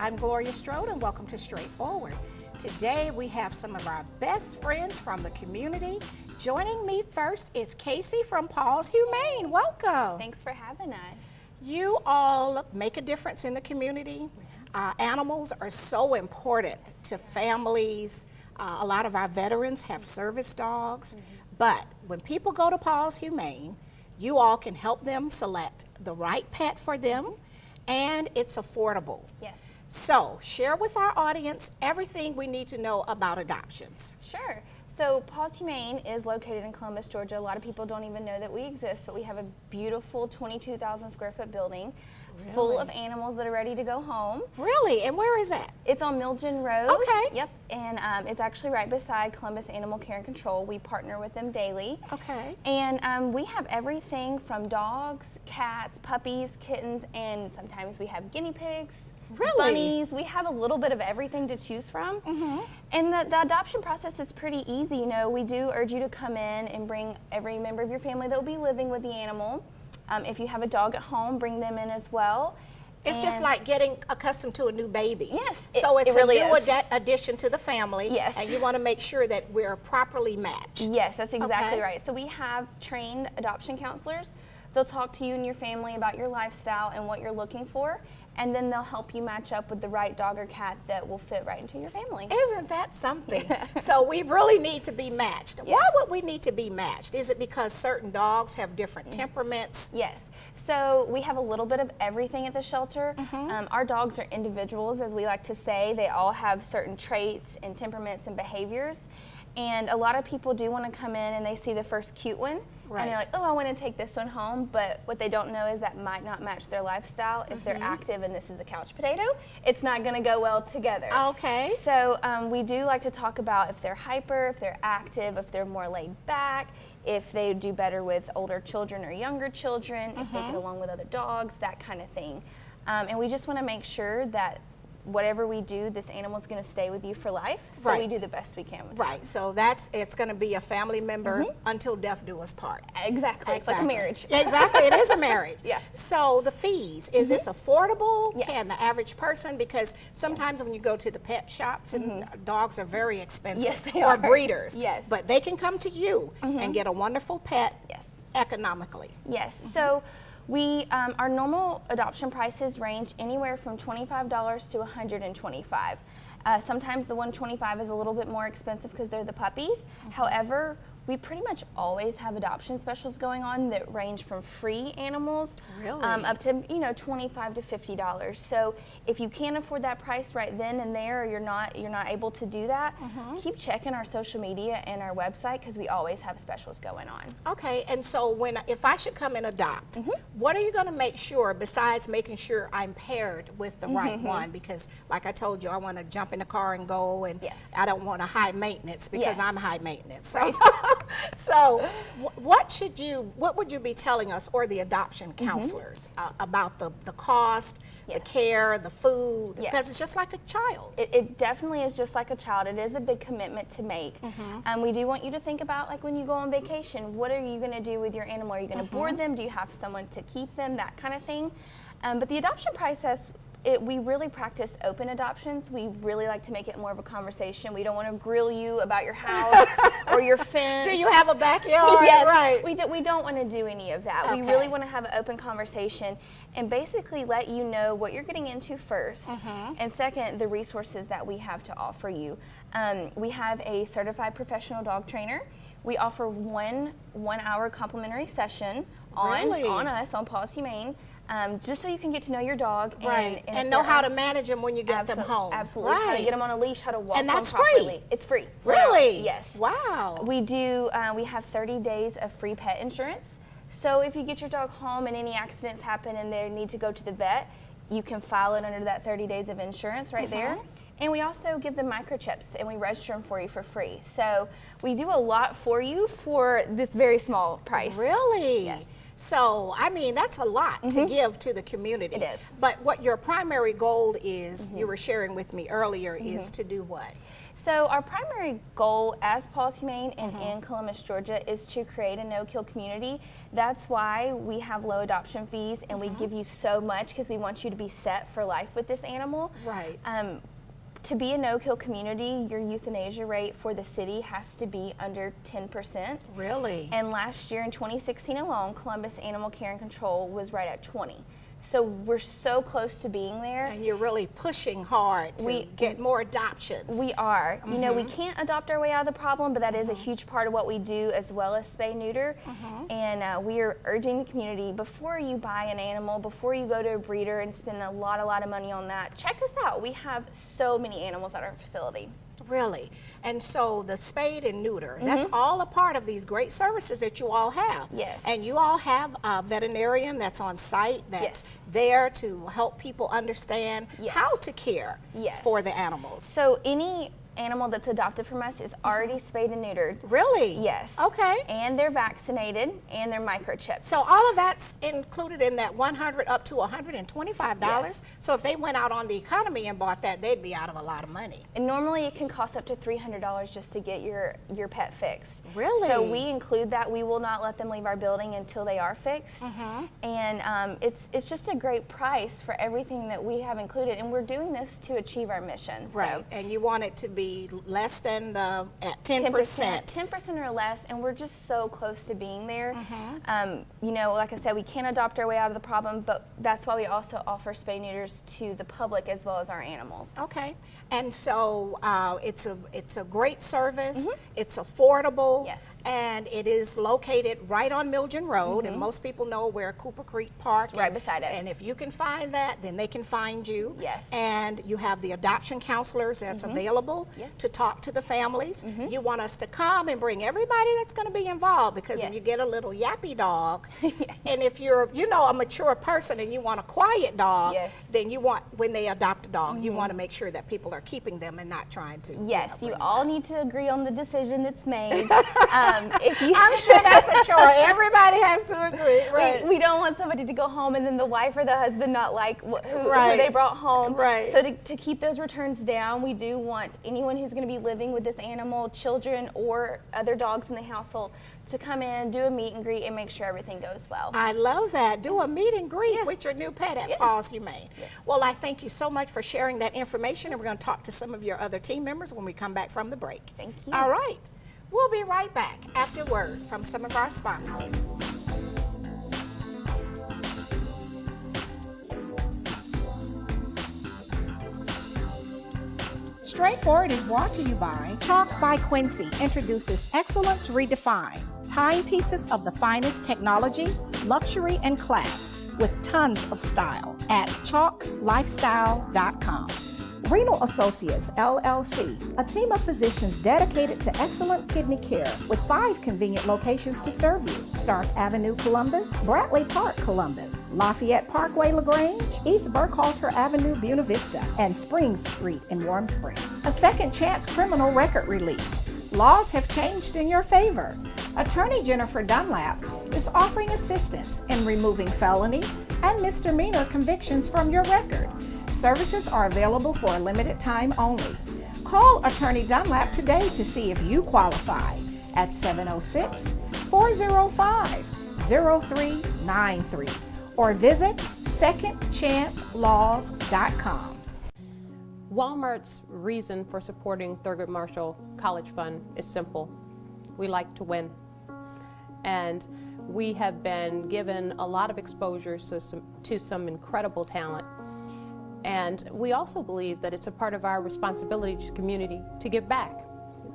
I'm Gloria Strode and welcome to Straightforward. Today we have some of our best friends from the community. Joining me first is Casey from PAWS Humane. Welcome. Thanks for having us. You all make a difference in the community. Animals are so important to families. A lot of our veterans have service dogs, but when people go to PAWS Humane, you all can help them select the right pet for them, and it's affordable. Yes. So share with our audience everything we need to know about adoptions. Sure. So PAWS Humane is located in Columbus, Georgia. A lot of people don't even know that we exist, but we have a beautiful 22,000 square foot building full of animals that are ready to go home. Really? And where is that? It's on Milgen Road. Okay. Yep. And it's actually right beside Columbus Animal Care and Control. We partner with them daily. Okay. And we have everything from dogs, cats, puppies, kittens, and sometimes we have guinea pigs. Really? Bunnies. We have a little bit of everything to choose from. And the adoption process is pretty easy. You know, we do urge you to come in and bring every member of your family that will be living with the animal. If you have a dog at home, bring them in as well. It's just like getting accustomed to a new baby. Yes. So it's really a new is. addition to the family. Yes. And you want to make sure that we're properly matched. Yes, that's exactly Okay. right. So we have trained adoption counselors. They'll talk to you and your family about your lifestyle and what you're looking for, and then they'll help you match up with the right dog or cat that will fit right into your family. Isn't that something? So we really need to be matched. Yes. Why would we need to be matched? Is it because certain dogs have different temperaments? Yes. So we have a little bit of everything at the shelter. Our dogs are individuals, as we like to say. They all have certain traits and temperaments and behaviors. And a lot of people do want to come in and they see the first cute one. Right. And they're like, oh, I want to take this one home. But what they don't know is that might not match their lifestyle. If they're active and this is a couch potato, it's not going to go well together. Okay. So we do like to talk about if they're hyper, if they're active, if they're more laid back, if they do better with older children or younger children, if they get along with other dogs, that kind of thing. And we just want to make sure that whatever we do, this animal is going to stay with you for life. So we Right. do the best we can with Right. So it's going to be a family member until death do us part. it. Exactly. It's like a marriage. Exactly. It is a marriage. Yeah. So the fees, is this affordable? Yes. Can the average person, because sometimes when you go to the pet shops and dogs are very expensive. Yes, they or are. breeders. Yes. But they can come to you and get a wonderful pet Yes. economically. Yes. So we our normal adoption prices range anywhere from $25 to $125. Sometimes the $125 is a little bit more expensive because they're the puppies. However, we pretty much always have adoption specials going on that range from free animals up to $25 to $50. So if you can't afford that price right then and there, or you're not able to do that, keep checking our social media and our website because we always have specials going on. Okay, and so if I should come and adopt, what are you going to make sure, besides making sure I'm paired with the right one? Because like I told you, I want to jump in the car and go, and Yes. I don't want a high maintenance because Yes. I'm high maintenance. So, so what would you be telling us, or the adoption counselors, about the cost, the care, the food? Yes. Because it's just like a child. It definitely is just like a child. It is a big commitment to make. We do want you to think about, like, when you go on vacation, what are you going to do with your animal? Are you going to board them? Do you have someone to keep them? That kind of thing. But the adoption process, we really practice open adoptions. We really like to make it more of a conversation. We don't want to grill you about your house or your fence. Do you have a backyard? Yes, Right. we don't want to do any of that. We Okay. really want to have an open conversation and basically let you know what you're getting into first, and second, the resources that we have to offer you. We have a certified professional dog trainer. We offer one hour complimentary session on us, on PAWS Humane, just so you can get to know your dog and know how to manage them when you get them home. Absolutely. Right. How to get them on a leash, how to walk And them that's properly. free? It's free. Really? Yes. Wow. We do. We have 30 days of free pet insurance. So if you get your dog home and any accidents happen and they need to go to the vet, you can file it under that 30 days of insurance right there. And we also give them microchips and we register them for you for free. So we do a lot for you for this very small price. Really? Yes. So, I mean, that's a lot to give to the community. It is. But what your primary goal is, you were sharing with me earlier, is to do what? So our primary goal as PAWS Humane and in Columbus, Georgia, is to create a no-kill community. That's why we have low adoption fees, and we give you so much, because we want you to be set for life with this animal. Right. To be a no-kill community, your euthanasia rate for the city has to be under 10%. Really? And last year in 2016 alone, Columbus Animal Care and Control was right at 20. So we're so close to being there. And you're really pushing hard to get more adoptions. We are. You know, we can't adopt our way out of the problem, but that is a huge part of what we do, as well as spay neuter. And we are urging the community, before you buy an animal, before you go to a breeder and spend a lot of money on that, check us out. We have so many animals at our facility. Really? And so the spayed and neuter, that's all a part of these great services that you all have. Yes. And you all have a veterinarian that's on site, that's there to help people understand how to care for the animals. So any animal that's adopted from us is already spayed and neutered. Really? Yes. Okay. And they're vaccinated, and they're microchipped. So all of that's included in that $100 up to $125. Yes. So if they went out on the economy and bought that, they'd be out of a lot of money. And normally it can cost up to $300 just to get your pet fixed. Really? So we include that. We will not let them leave our building until they are fixed. And it's just a great price for everything that we have included. And we're doing this to achieve our mission. Right. So and you want it to be less than the 10%. 10% or less, and we're just so close to being there. You know, like I said, we can't adopt our way out of the problem, but that's why we also offer spay neuters to the public as well as our animals. Okay, and so it's a great service. It's affordable. Yes. And it is located right on Milgen Road, and most people know where Cooper Creek Park. It's right beside it. And if you can find that, then they can find you. Yes. And you have the adoption counselors that's available to talk to the families. You want us to come and bring everybody that's going to be involved, because if you get a little yappy dog, and if you're, you know, a mature person and you want a quiet dog, then you want, when they adopt a dog, you want to make sure that people are keeping them and not trying to. Yes, you you all need to agree on the decision that's made. I'm sure that's a chore. Everybody has to agree. Right. We don't want somebody to go home and then the wife or the husband not like who they brought home. Right. So to keep those returns down, we do want anyone who's going to be living with this animal, children or other dogs in the household, to come in, do a meet and greet, and make sure everything goes well. I love that. Do a meet and greet with your new pet at PAWS Humane. Well, I thank you so much for sharing that information, and we're going to talk to some of your other team members when we come back from the break. Thank you. All right. We'll be right back after word from some of our sponsors. Straightforward is brought to you by Chalk by Quincy introduces Excellence Redefined, timepieces of the finest technology, luxury, and class with tons of style at chalklifestyle.com. Renal Associates, LLC, a team of physicians dedicated to excellent kidney care with 5 convenient locations to serve you. Stark Avenue, Columbus, Bradley Park, Columbus, Lafayette Parkway, LaGrange, East Burkhalter Avenue, Buena Vista, and Springs Street in Warm Springs. A second chance criminal record relief. Laws have changed in your favor. Attorney Jennifer Dunlap is offering assistance in removing felony and misdemeanor convictions from your record. Services are available for a limited time only. Call Attorney Dunlap today to see if you qualify at 706-405-0393 or visit secondchancelaws.com. Walmart's reason for supporting Thurgood Marshall College Fund is simple. We like to win. And we have been given a lot of exposure to some incredible talent. And we also believe that it's a part of our responsibility to the community to give back.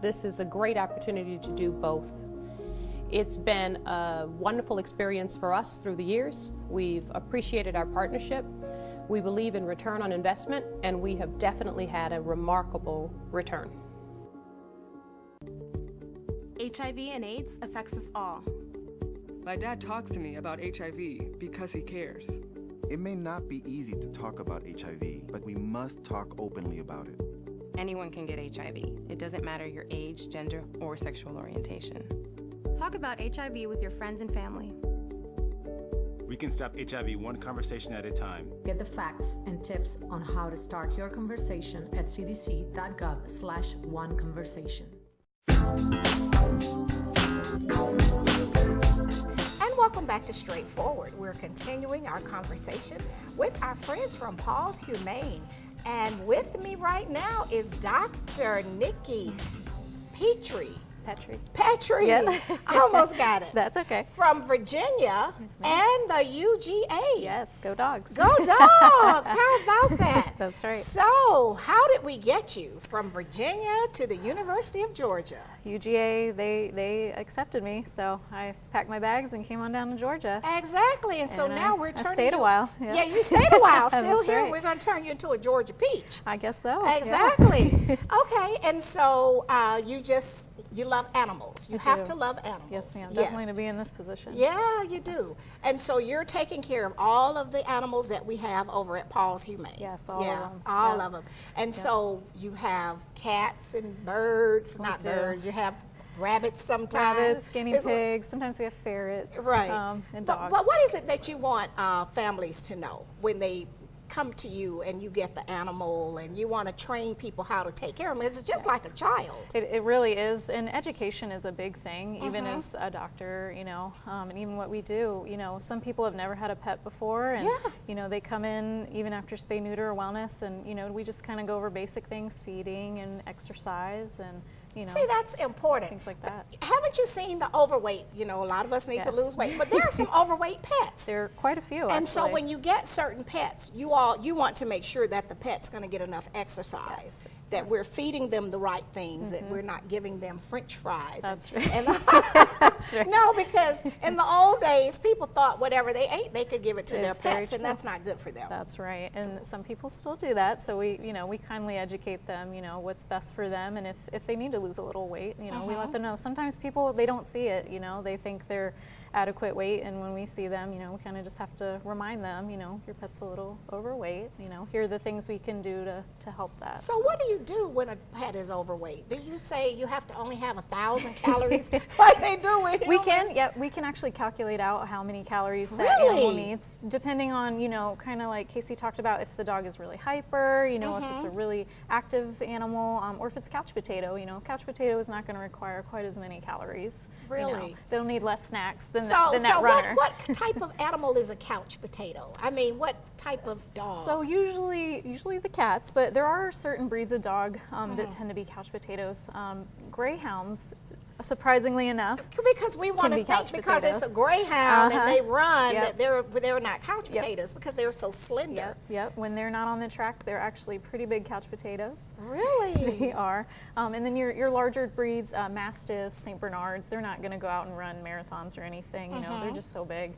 This is a great opportunity to do both. It's been a wonderful experience for us through the years. We've appreciated our partnership. We believe in return on investment, and we have definitely had a remarkable return. HIV and AIDS affects us all. My dad talks to me about HIV because he cares. It may not be easy to talk about HIV, but we must talk openly about it. Anyone can get HIV. It doesn't matter your age, gender, or sexual orientation. Talk about HIV with your friends and family. We can stop HIV one conversation at a time. Get the facts and tips on how to start your conversation at cdc.gov/oneconversation. And welcome back to Straightforward. We're continuing our conversation with our friends from PAWS Humane. And with me right now is Dr. Nicky Pettry. Pettry. Yep. I almost got it. That's okay. From Virginia and the UGA. Yes, go dogs. Go dogs. How about that? That's right. So, how did we get you from Virginia to the University of Georgia? UGA, they accepted me, so I packed my bags and came on down to Georgia. Exactly. And so now we're I turning stayed a while. Yeah, you stayed a while. Still That's here. right. We're going to turn you into a Georgia peach. I guess so. Exactly. Yeah. Okay. And so you love animals. You have to love animals. Yes, ma'am. Definitely to be in this position. Yeah, you do. And so you're taking care of all of the animals that we have over at PAWS Humane. Yes, all of them. All of them. And so you have cats and birds, not birds. You have rabbits sometimes. Rabbits, guinea pigs. Sometimes we have ferrets. Right. And dogs. But what is it that you want families to know when they come to you and you get the animal and you want to train people how to take care of them? It's just like a child. It really is, and education is a big thing, even as a doctor, you know, and even what we do. You know, some people have never had a pet before, and you know, they come in even after spay, neuter, or wellness, and you know, we just kind of go over basic things, feeding and exercise, and you know, see, that's important. Things like that. Haven't you seen the overweight? You know, a lot of us need to lose weight, but there are some overweight pets. There are quite a few, And actually. so when you get certain pets, you want to make sure that the pet's going to get enough exercise, that we're feeding them the right things, that we're not giving them French fries. That's right. That's right. No, because in the old days, people thought whatever they ate, they could give it to their pets, and that's not good for them. That's right. And some people still do that. So we kindly educate them, you know, what's best for them. And if they need to lose a little weight, you know, we let them know. Sometimes people, they don't see it, you know, they think they're adequate weight. And when we see them, you know, we kind of just have to remind them, you know, your pet's a little overweight, you know, here are the things we can do to help that. So what do you do when a pet is overweight? Do you say you have to only have 1,000 calories like they do with humans? We can actually calculate out how many calories that animal needs, depending on, you know, kind of like Casey talked about, if the dog is really hyper, you know, if it's a really active animal, or if it's couch potato. You know, couch potato is not going to require quite as many calories. Really? You know, they'll need less snacks than that So runner. what type of animal is a couch potato? I mean, what type of dog? So usually the cats, but there are certain breeds of dog that tend to be couch potatoes. Greyhounds, surprisingly enough, because we want to think because it's a greyhound and they run that they're not couch potatoes because they're so slender. Yep. When they're not on the track, they're actually pretty big couch potatoes. Really? They are. And then your larger breeds, Mastiffs, St. Bernards, they're not going to go out and run marathons or anything. You know, they're just so big.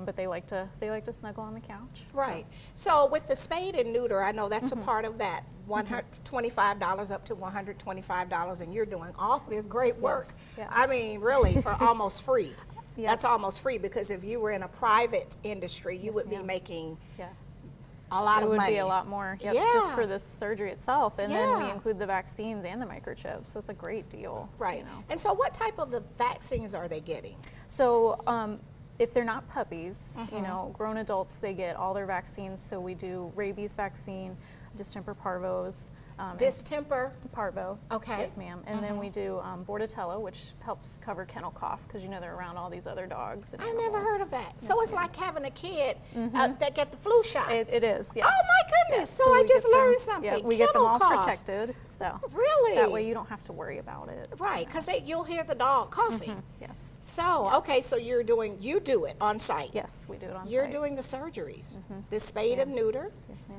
But they like to snuggle on the couch. Right. So with the spade and neuter, I know that's a part of that. $125 up to $125, and you're doing all this great work. Yes. I mean, really, for almost free. Yes. That's almost free, because if you were in a private industry, you would be making a lot of money. It would be a lot more, just for this surgery itself. And then we include the vaccines and the microchip, so it's a great deal. Right. You know. And so what type of the vaccines are they getting? So if they're not puppies, you know, grown adults, they get all their vaccines. So we do rabies vaccine, distemper parvos. Distemper? Parvo. Okay. Yes, ma'am. And then we do Bordetella, which helps cover kennel cough, because you know they're around all these other dogs. And I never heard of that. Yes, So it's like having a kid that get the flu shot. It is, yes. Oh my goodness! Yes. So I we just get them- learned something. Yeah, we get them all Kennel cough. protected. So Really? that way you don't have to worry about it. Right, because you'll hear the dog coughing. Yes. So, okay, so you do it on site. Yes, we do it on You're site. doing the surgeries, the spade and neuter,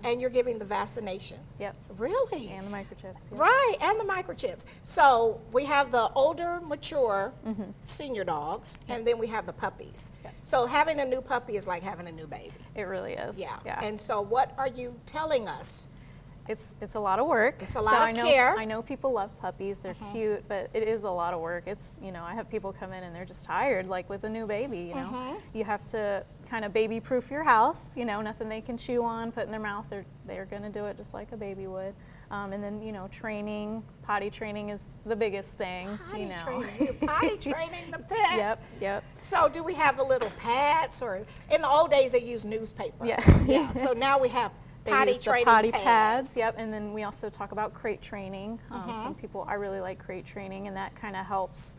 and you're giving the vaccinations. Yep. Really? And the microchips. Yep. Right, and the microchips. So we have the older, mature senior dogs, and then we have the puppies. Yes. So having a new puppy is like having a new baby. It really is. Yeah. Yeah. And so what are you telling us It's a lot of work. It's a lot of care. I know people love puppies. They're cute, but it is a lot of work. It's, I have people come in and they're just tired, like with a new baby, You have to kind of baby-proof your house, nothing they can chew on, put in their mouth. They're going to do it just like a baby would. And then, training, potty training is the biggest thing, Potty training the pet. Yep. So do we have the little pads, or in the old days they used newspaper? Yeah. So now we have potty training potty pads. Yep. And then we also talk about crate training. Some people, I really like crate training, and that kind of helps,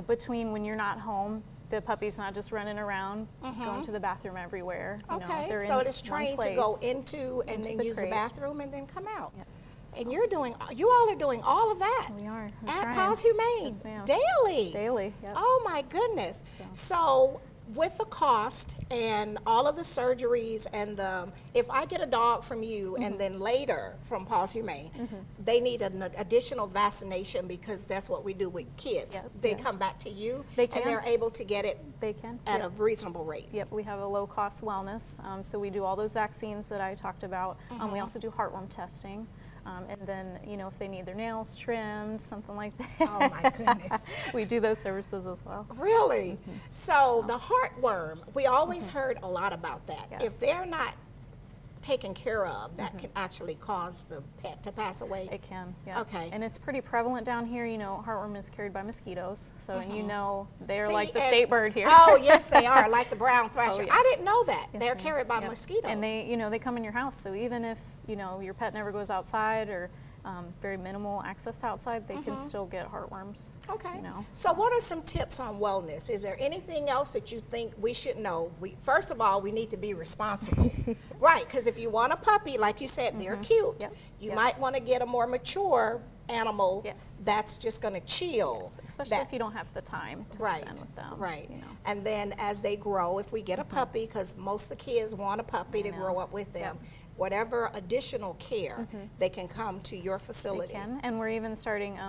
between when you're not home, the puppy's not just running around, going to the bathroom everywhere. Okay, so it is trained to go into and then use the bathroom and then come out. Yep. And you all are doing all of that. We are. At PAWS Humane. Yes, ma'am. Daily. Yep. Oh my goodness. So with the cost and all of the surgeries and if I get a dog from you and then later from PAWS Humane, they need an additional vaccination, because that's what we do with kids. Yep. They come back to you They can. and they're able to get it They can. at a reasonable rate. Yep, we have a low-cost wellness, so we do all those vaccines that I talked about. We also do heartworm testing. And then, if they need their nails trimmed, something like that. Oh my goodness. We do those services as well. Really? So the heartworm, we always heard a lot about that. Yes. If they're not taken care of, that can actually cause the pet to pass away. It can, yeah. Okay. And it's pretty prevalent down here. Heartworm is carried by mosquitoes, so and they're See, like the state bird here. Oh yes, they are, like the brown thrasher. yes. I didn't know that. Yes, They're ma'am. carried by Yep. mosquitoes. And they come in your house, so even if your pet never goes outside, or very minimal access to outside, they can still get heartworms. Okay. So what are some tips on wellness? Is there anything else that you think we should know? First of all, we need to be responsible. Right, because if you want a puppy, like you said, they're cute. Yep. You might want to get a more mature animal Yes. that's just going to chill. Yes, especially if you don't have the time to spend with them. Right. And then as they grow, if we get a puppy, because most of the kids want a puppy to grow up with them, whatever additional care, they can come to your facility. They can, and we're even starting,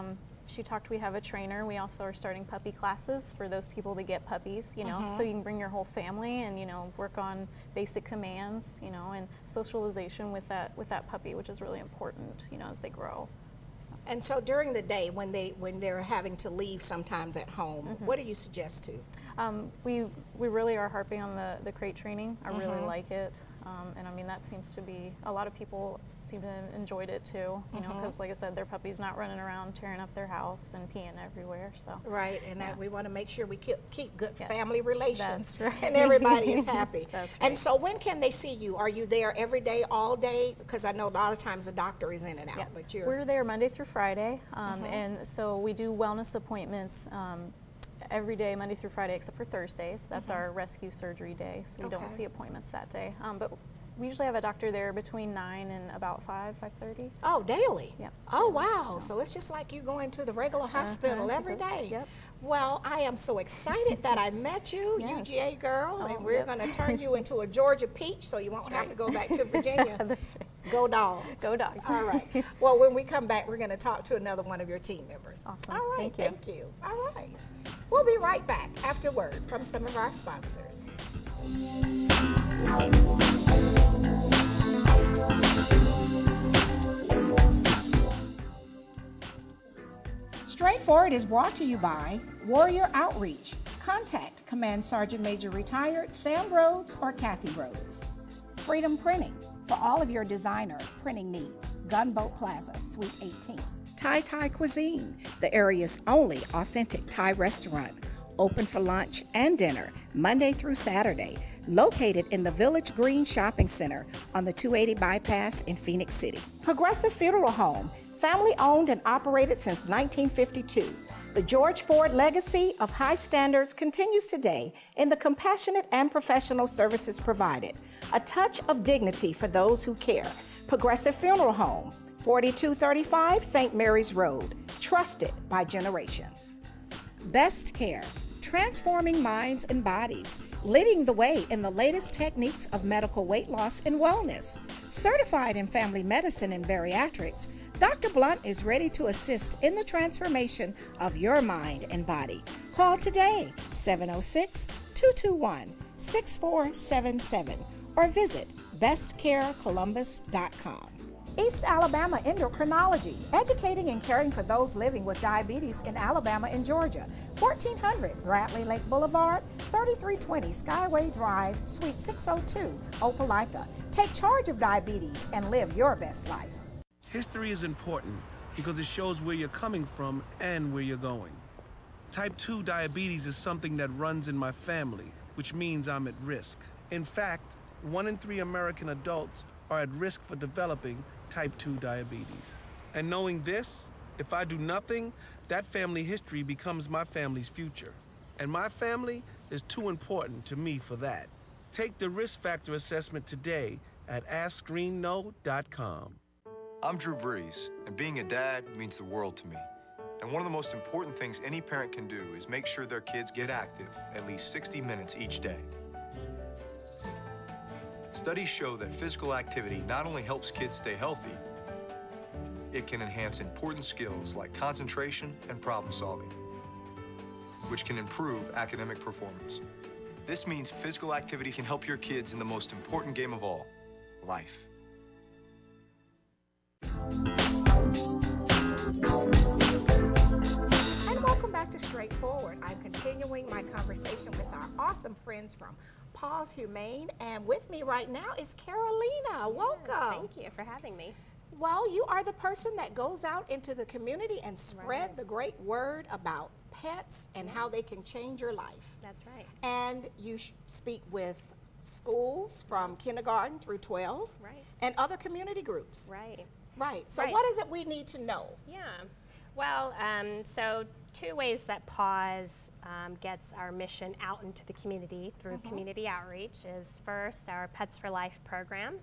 we have a trainer. We also are starting puppy classes for those people that get puppies, so you can bring your whole family and, work on basic commands, and socialization with that puppy, which is really important, as they grow. And so during the day, when they're having to leave sometimes at home, what do you suggest to? We really are harping on the crate training. I really like it. And I mean, that seems to be, a lot of people seem to have enjoyed it too, because like I said, their puppy's not running around tearing up their house and peeing everywhere. So Right, and that we want to make sure we keep good family relations. That's right. And everybody is happy. That's right. And so when can they see you? Are you there every day, all day? Because I know a lot of times the doctor is in and out, but We're there Monday through Friday, and so we do wellness appointments every day, Monday through Friday, except for Thursdays. That's our rescue surgery day, so we don't see appointments that day. But we usually have a doctor there between 9 and about 5:30. Oh, daily? Yep. Oh, wow. So it's just like you going to the regular hospital every day. Yep. Well, I am so excited that I met you, Yes. UGA girl, and Oh, we're yep. going to turn you into a Georgia peach, so you won't have to go back to Virginia. That's right. Go dogs. Go dogs. All right. Well, when we come back, we're going to talk to another one of your team members. Awesome. All right. Thank you. Thank you. All right. We'll be right back after word from some of our sponsors. Straightforward is brought to you by Warrior Outreach. Contact Command Sergeant Major Retired Sam Rhodes or Kathy Rhodes. Freedom Printing for all of your designer printing needs. Gunboat Plaza, Suite 18. Thai Cuisine, the area's only authentic Thai restaurant. Open for lunch and dinner, Monday through Saturday. Located in the Village Green Shopping Center on the 280 bypass in Phoenix City. Progressive Funeral Home, family owned and operated since 1952. The George Ford legacy of high standards continues today in the compassionate and professional services provided. A touch of dignity for those who care. Progressive Funeral Home, 4235 St. Mary's Road, trusted by generations. Best Care, transforming minds and bodies, leading the way in the latest techniques of medical weight loss and wellness. Certified in family medicine and bariatrics, Dr. Blunt is ready to assist in the transformation of your mind and body. Call today, 706-221-6477, or visit bestcarecolumbus.com. East Alabama Endocrinology, educating and caring for those living with diabetes in Alabama and Georgia. 1400 Bradley Lake Boulevard, 3320 Skyway Drive, Suite 602, Opelika. Take charge of diabetes and live your best life. History is important because it shows where you're coming from and where you're going. Type 2 diabetes is something that runs in my family, which means I'm at risk. In fact, 1 in 3 American adults are at risk for developing type 2 diabetes. And knowing this, if I do nothing, that family history becomes my family's future. And my family is too important to me for that. Take the risk factor assessment today at AskScreenKnow.com. I'm Drew Brees, and being a dad means the world to me. And one of the most important things any parent can do is make sure their kids get active at least 60 minutes each day. Studies show that physical activity not only helps kids stay healthy, it can enhance important skills like concentration and problem solving, which can improve academic performance. This means physical activity can help your kids in the most important game of all, life. And welcome back to Straightforward. I'm continuing my conversation with our awesome friends from PAWS Humane, and with me right now is Carolina. Welcome. Thank you for having me. Well, you are the person that goes out into the community and spread the great word about pets and how they can change your life. That's right. And you speak with schools from kindergarten through 12 and other community groups. Right. So what is it we need to know? Yeah. Well, so 2 ways that PAWS gets our mission out into the community through community outreach is first our Pets for Life program,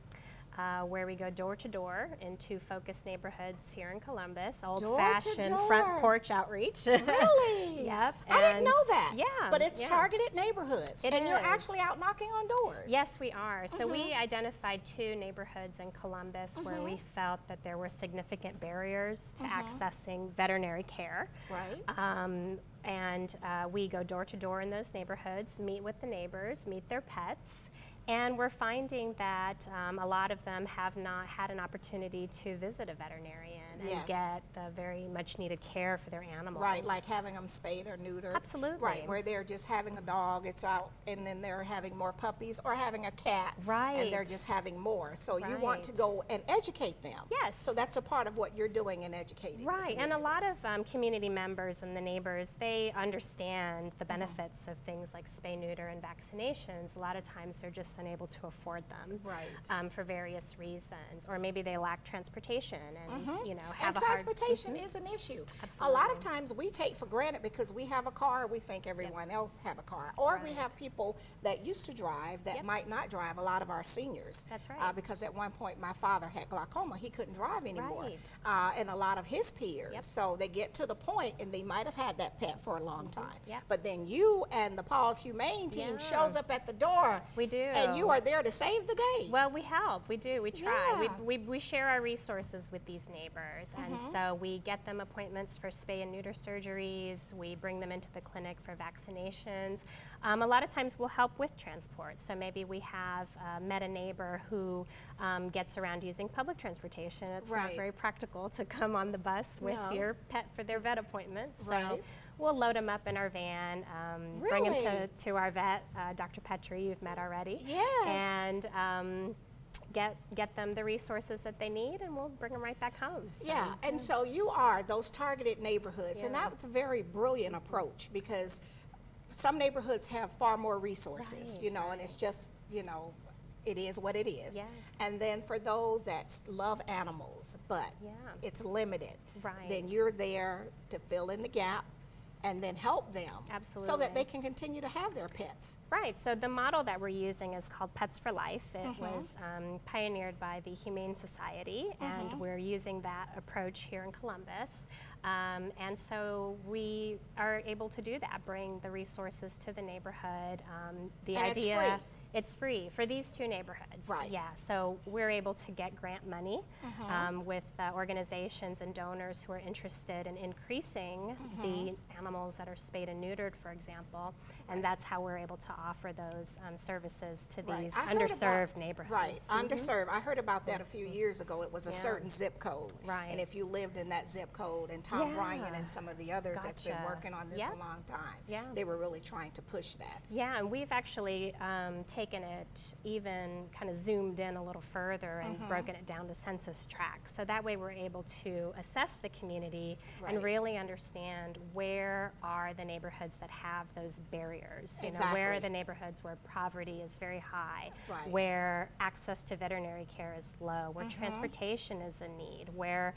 where we go door to door into focused neighborhoods here in Columbus. Old-fashioned front porch outreach. Really? Yep. I didn't know that. Yeah. But it's targeted neighborhoods. It and is. You're actually out knocking on doors. Yes, we are. So we identified 2 neighborhoods in Columbus where we felt that there were significant barriers to accessing veterinary care. And we go door to door in those neighborhoods, meet with the neighbors, meet their pets. And we're finding that a lot of them have not had an opportunity to visit a veterinarian and get the very much needed care for their animals. Right, like having them spayed or neutered. Absolutely. Right, where they're just having a dog, it's out, and then they're having more puppies, or having a cat, and they're just having more. So you want to go and educate them. Yes. So that's a part of what you're doing in educating. Right, and a lot of community members and the neighbors, they understand the benefits of things like spay, neuter, and vaccinations. A lot of times they're just unable to afford them for various reasons, or maybe they lack transportation and you know have and transportation is an issue. A lot of times we take for granted because we have a car, we think everyone else have a car, or we have people that used to drive that might not drive. A lot of our seniors. That's right. Because at one point my father had glaucoma, he couldn't drive anymore, and a lot of his peers. So they get to the point and they might have had that pet for a long time. But then you and the PAWS Humane team shows up at the door. We do. And you are there to save the day. Well, we help. We do. We try. We share our resources with these neighbors, and so we get them appointments for spay and neuter surgeries. We bring them into the clinic for vaccinations. A lot of times we'll help with transport. So maybe we have met a neighbor who gets around using public transportation. It's not very practical to come on the bus with your pet for their vet appointments. So we'll load them up in our van, bring them to our vet, Dr. Pettry, you've met already. And get them the resources that they need, and we'll bring them right back home. So, and so you are those targeted neighborhoods, and that's a very brilliant approach because some neighborhoods have far more resources, you know, and it's just, you know, it is what it is. And then for those that love animals, but it's limited, then you're there to fill in the gap and then help them so that they can continue to have their pets. Right, so the model that we're using is called Pets for Life. It was pioneered by the Humane Society, and we're using that approach here in Columbus. And so we are able to do that, bring the resources to the neighborhood. The idea, It's free for these 2 neighborhoods. Right. Yeah, so we're able to get grant money with organizations and donors who are interested in increasing the animals that are spayed and neutered, for example, and that's how we're able to offer those services to these underserved neighborhoods. Right, underserved. I heard about that a few years ago. It was a certain zip code. Right. And if you lived in that zip code, and Tom Bryan and some of the others that's been working on this a long time, they were really trying to push that. Yeah, and we've actually taken it even kind of zoomed in a little further and broken it down to census tracts. So that way we're able to assess the community and really understand where are the neighborhoods that have those barriers. You know, where are the neighborhoods where poverty is very high, where access to veterinary care is low, where transportation is a need, where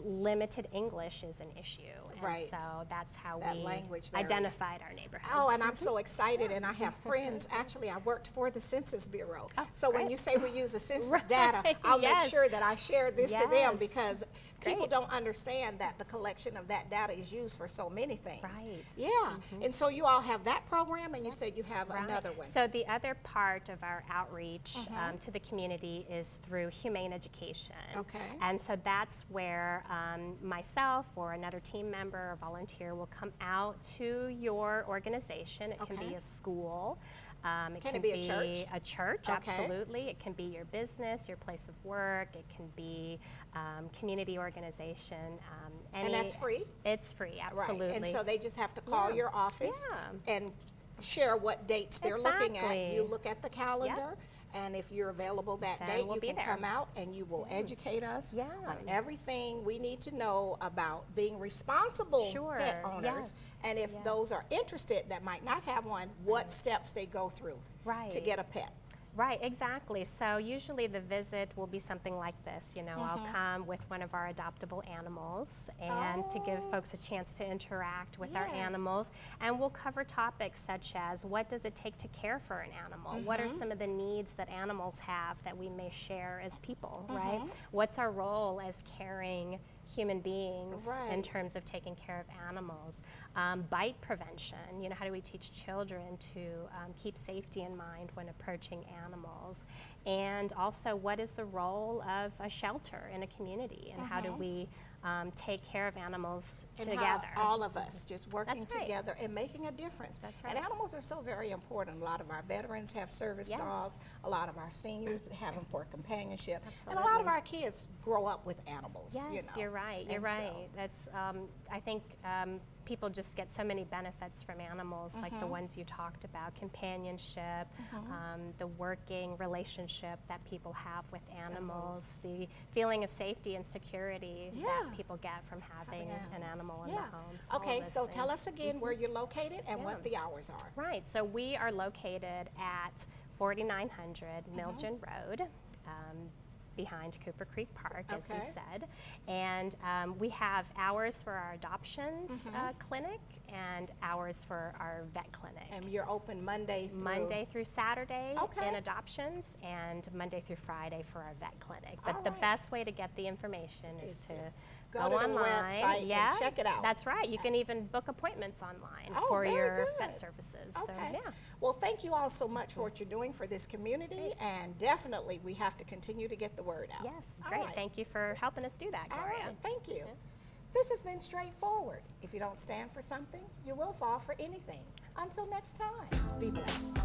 limited English is an issue. And so that's how we identified our neighborhoods. Oh, and I'm so excited, and I have friends. Actually, I worked for the Census Bureau. So when you say we use the census data, I'll make sure that I share this to them, because people don't understand that the collection of that data is used for so many things. Right. Yeah. And so you all have that program, and you said you have another one. So the other part of our outreach to the community is through humane education. Okay. And so that's where myself or another team member or volunteer will come out to your organization. It can be a school. It can be a church? Absolutely. It can be your business, your place of work. It can be community organization. And that's free? It's free, absolutely. Right. And so they just have to call your office and share what dates they're looking at. You look at the calendar. And if you're available that day, you can come out and you will educate us on everything we need to know about being responsible pet owners. And if those are interested that might not have one, what steps they go through to get a pet. Right, exactly. So usually the visit will be something like this. You know, I'll come with one of our adoptable animals and to give folks a chance to interact with our animals. And we'll cover topics such as, what does it take to care for an animal? What are some of the needs that animals have that we may share as people, right? What's our role as caring human beings in terms of taking care of animals? Bite prevention, you know, how do we teach children to keep safety in mind when approaching animals? And also, what is the role of a shelter in a community, and how do we take care of animals together? How all of us just working together and making a difference. And animals are so very important. A lot of our veterans have service dogs. A lot of our seniors have them for companionship. And a lot of our kids grow up with animals. Yes, you know. you're right. You're right. That's I think people just get so many benefits from animals, like the ones you talked about, companionship, the working relationship that people have with animals, the feeling of safety and security that people get from having an animal in the home. So okay, so tell us again where you're located and what the hours are. Right, so we are located at 4900 Milgen Road. Behind Cooper Creek Park, as you said. And we have hours for our adoptions clinic and hours for our vet clinic. And you're open Monday through Saturday in adoptions, and Monday through Friday for our vet clinic. But the best way to get the information is to go to online. The website and check it out. That's right. You can even book appointments online for your vet services. So, Well, thank you all so much for what you're doing for this community, and definitely we have to continue to get the word out. Yes, great. Thank you for helping us do that, Gloria. All right, thank you. This has been Straightforward. If you don't stand for something, you will fall for anything. Until next time, be blessed.